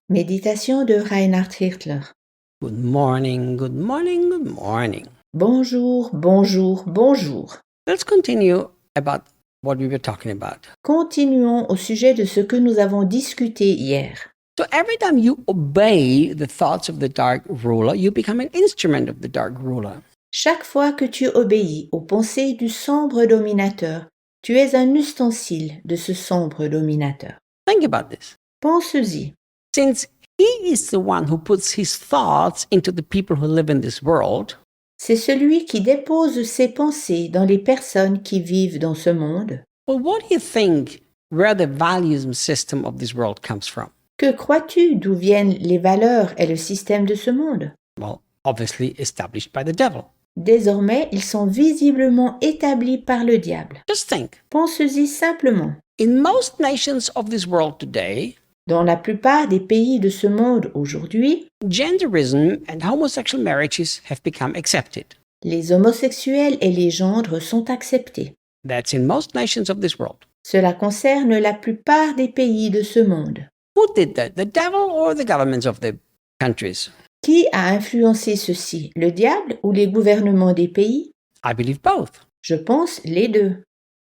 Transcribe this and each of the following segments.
Méditation de Reinhard Hirtler. Good morning, good morning, good morning. Bonjour, bonjour, bonjour. Let's continue about what we were talking about. Continuons au sujet de ce que nous avons discuté hier. So every time you obey the thoughts of the dark ruler, you become an instrument of the dark ruler. Chaque fois que tu obéis aux pensées du sombre dominateur, tu es un ustensile de ce sombre dominateur. Think about this. Pense-y. Since he is the one who puts his thoughts into the people who live in this world, C'est celui qui dépose ses pensées dans les personnes qui vivent dans ce monde. well, what do you think where the values system of this world comes from? Que crois-tu d'où viennent les valeurs et le système de ce monde? Well, obviously established by the devil. Désormais, ils sont visiblement établis par le diable. Just think. Pense-y simplement. In most nations of this world today, Dans la plupart des pays de ce monde aujourd'hui, genderism and homosexual marriages have become accepted. les homosexuels et les gendres sont acceptés. That's in most nations of this world. Cela concerne la plupart des pays de ce monde. Who did that? The devil or the governments of the countries? Qui a influencé ceci, le diable ou les gouvernements des pays? I believe both. Je pense les deux.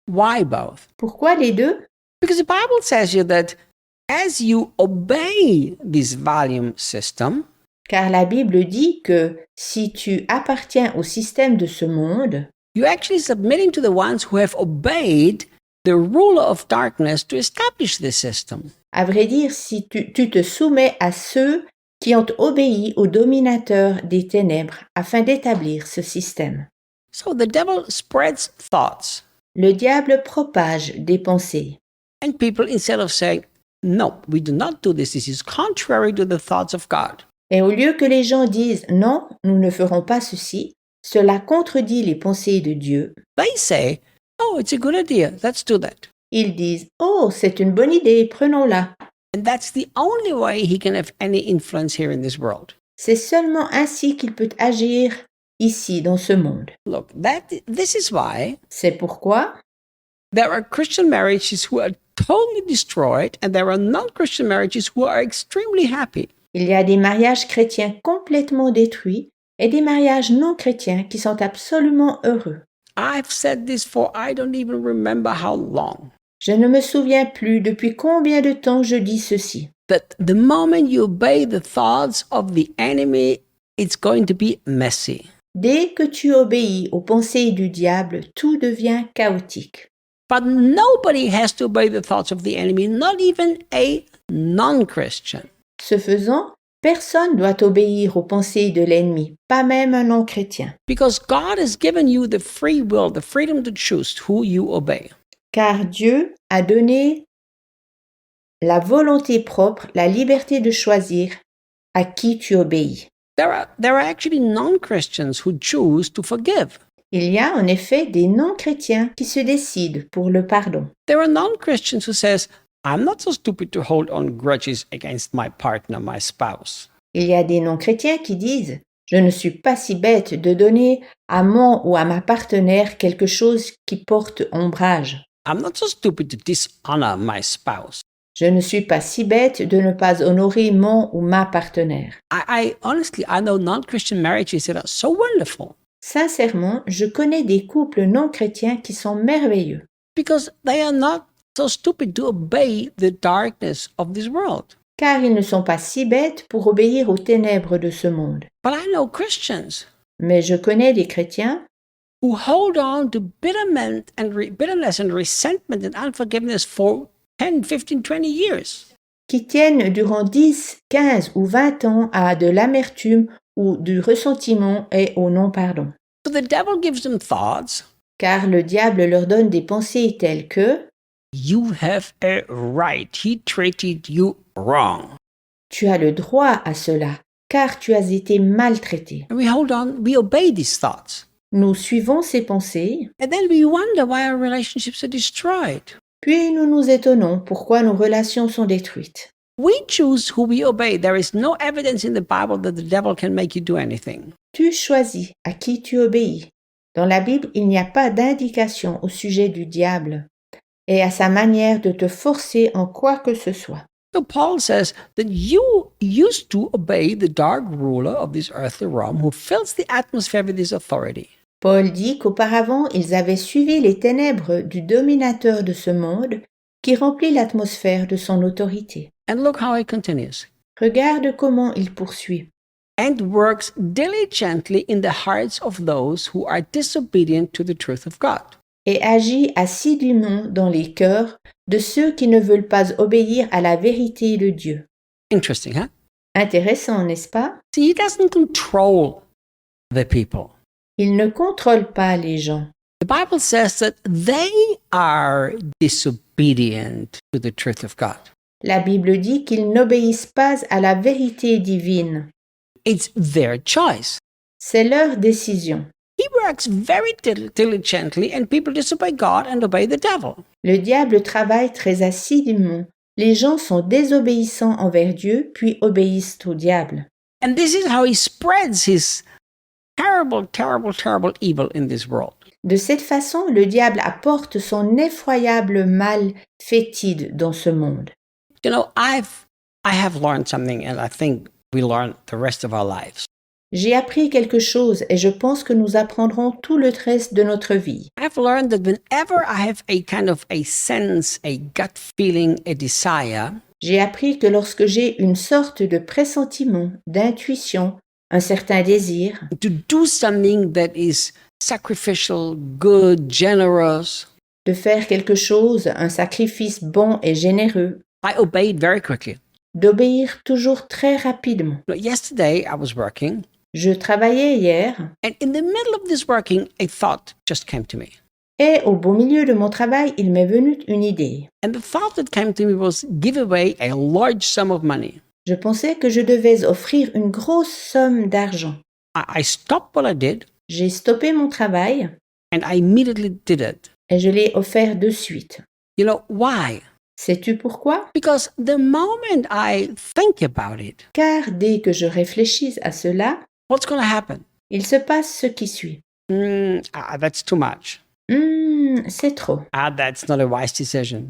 Why both? Pourquoi les deux? Because the Bible says here that as you obey this volume system, Car la Bible dit que si tu appartiens au système de ce monde, you're actually submitting to the ones who have obeyed the ruler of darkness to establish this system. à vrai dire, si tu te soumets à ceux qui ont obéi au dominateur des ténèbres afin d'établir ce système. So the devil spreads thoughts, Le diable propage des pensées. and people, instead of saying, no, we do not do this, this is contrary to the thoughts of God, Et au lieu que les gens disent « Non, nous ne ferons pas ceci », cela contredit les pensées de Dieu. they say, oh, it's a good idea, let's do that. Ils disent « Oh, c'est une bonne idée, prenons-la ». And that's the only way he can have any influence here in this world. C'est seulement ainsi qu'il peut agir ici dans ce monde. Look, this is why C'est pourquoi there are Christian marriages who are totally destroyed, and there are non-Christian marriages who are extremely happy. il y a des mariages chrétiens complètement détruits et des mariages non chrétiens qui sont absolument heureux. I've said this for I don't even remember how long. Je ne me souviens plus depuis combien de temps je dis ceci. That the moment you obey the thoughts of the enemy, it's going to be messy. Dès que tu obéis aux pensées du diable, tout devient chaotique. But nobody has to obey the thoughts of the enemy, not even a non-Christian. Ce faisant, personne doit obéir aux pensées de l'ennemi, pas même un non-chrétien. Because God has given you the free will, the freedom to choose who you obey. Car Dieu a donné la volonté propre, la liberté de choisir à qui tu obéis. There are actually non-Christians who choose to forgive. Il y a en effet des non-chrétiens qui se décident pour le pardon. There are non-Christians who says, I'm not so stupid to hold on grudges against my partner, my spouse. Il y a des non-chrétiens qui disent « Je ne suis pas si bête de donner à mon ou à ma partenaire quelque chose qui porte ombrage. I'm not so stupid to dishonor my spouse. Je ne suis pas si bête de ne pas honorer mon ou ma partenaire. » Honestly, I know non-Christian marriages that are so wonderful Sincèrement, je connais des couples non-chrétiens qui sont merveilleux because they are not so stupid to obey the darkness of this world. car ils ne sont pas si bêtes pour obéir aux ténèbres de ce monde. But I know Christians Mais je connais des chrétiens who hold on to bitterness and resentment and unforgiveness for 10, 15, 20 years. qui tiennent durant 10, 15 ou 20 ans à de l'amertume ou du ressentiment et au non-pardon. So the devil gives them thoughts. Car le diable leur donne des pensées telles que You have a right. He treated you wrong. « Tu as le droit à cela, car tu as été maltraité. And we obey these thoughts. » Nous suivons ces pensées, And then we wonder why our relationships are destroyed. puis nous nous étonnons pourquoi nos relations sont détruites. We choose who we obey. There is no evidence in the Bible that the devil can make you do anything. Tu choisis à qui tu obéis. Dans la Bible, il n'y a pas d'indication au sujet du diable et à sa manière de te forcer en quoi que ce soit. So Paul says that you used to obey the dark ruler of this earthly realm who fills the atmosphere with his authority. Paul dit qu'auparavant, ils avaient suivi les ténèbres du dominateur de ce monde qui remplit l'atmosphère de son autorité. And look how he continues. Regarde comment il poursuit. And works diligently in the hearts of those who are disobedient to the truth of God. Et agit assidûment dans les cœurs de ceux qui ne veulent pas obéir à la vérité de Dieu. Interesting, huh? Intéressant, n'est-ce pas? See, he doesn't control the people. Il ne contrôle pas les gens. The Bible says that they are disobedient to the truth of God. La Bible dit qu'ils n'obéissent pas à la vérité divine. It's their choice. C'est leur décision. He works very diligently, and people disobey God and obey the devil. Le diable travaille très assidûment. Les gens sont désobéissants envers Dieu, puis obéissent au diable. And this is how he spreads his terrible, terrible, terrible evil in this world. De cette façon, le diable apporte son effroyable mal fétide dans ce monde. You know, I have learned something, and I think we learn the rest of our lives. J'ai appris quelque chose et je pense que nous apprendrons tout le reste de notre vie. I've learned that whenever I have a kind of a sense, a gut feeling, a desire, J'ai appris que lorsque j'ai une sorte de pressentiment, d'intuition, un certain désir, to do something that is sacrificial, good, generous, de faire quelque chose, un sacrifice bon et généreux, I obey it very quickly. d'obéir toujours très rapidement. Yesterday, I was working, Je travaillais hier and in the middle of this working, a thought just came to me. et au beau milieu de mon travail, il m'est venu une idée. And the thought that came to me was give away a large sum of money. Je pensais que je devais offrir une grosse somme d'argent. I stopped what I did, J'ai stoppé mon travail and I immediately did it. et je l'ai offert de suite. You know, why? Sais-tu pourquoi? Because the moment I think about it, Car dès que je réfléchis à cela, what's going to happen? il se passe ce qui suit. That's too much. C'est trop. That's not a wise decision.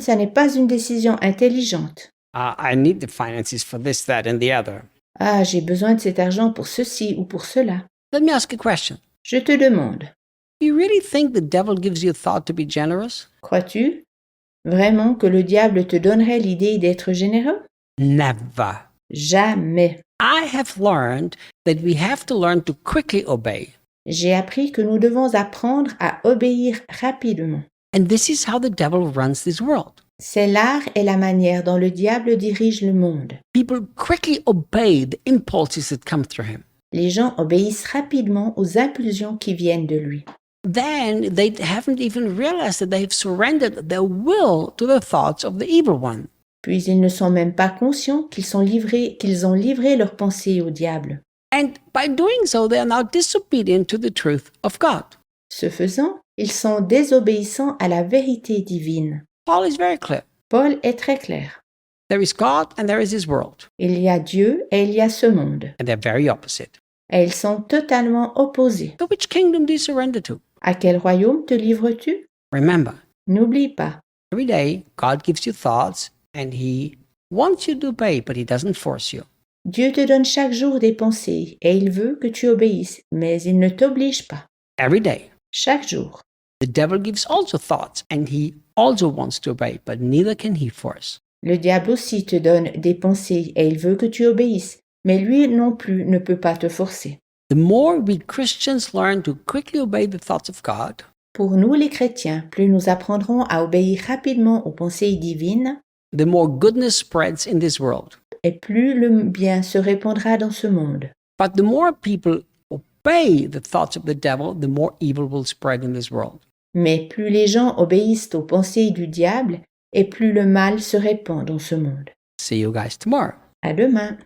Ça n'est pas une décision intelligente. I need the finances for this, that, and the other. Ah, j'ai besoin de cet argent pour ceci ou pour cela. Let me ask a question. Je te demande, Do you really think the devil gives you a thought to be generous? crois-tu vraiment que le diable te donnerait l'idée d'être généreux? Never. Jamais. I have learned that we have to learn to quickly obey. J'ai appris que nous devons apprendre à obéir rapidement. And this is how the devil runs this world. C'est l'art et la manière dont le diable dirige le monde. People quickly obey the impulses that come through him. Les gens obéissent rapidement aux impulsions qui viennent de lui. Then they haven't even realized that they've surrendered their will to the thoughts of the evil one. Puis ils ne sont même pas conscients qu'ils ont livré leurs pensées au diable. And by doing so, they are now disobedient to the truth of God. Ce faisant, ils sont désobéissants à la vérité divine. Paul is very clear. Paul est très clair. There is God and there is his world. Il y a Dieu et il y a ce monde. And they're very opposite. Et ils sont totalement opposés. So which kingdom do you surrender to? À quel royaume te livres-tu? Remember, N'oublie pas, every day God gives you thoughts and he wants you to obey, but he doesn't force you. Dieu te donne chaque jour des pensées et il veut que tu obéisses, mais il ne t'oblige pas. Every day. Chaque jour. The devil gives also thoughts and he also wants to obey, but neither can he force. Le diable aussi te donne des pensées et il veut que tu obéisses, mais lui non plus ne peut pas te forcer. The more we Christians learn to quickly obey the thoughts of God, Pour nous les chrétiens, plus nous apprendrons à obéir rapidement aux pensées divines, the more goodness spreads in this world. et plus le bien se répandra dans ce monde. But the more people obey the thoughts of the devil, the more evil will spread in this world. Mais plus les gens obéissent aux pensées du diable, et plus le mal se répand dans ce monde. See you guys tomorrow. À demain.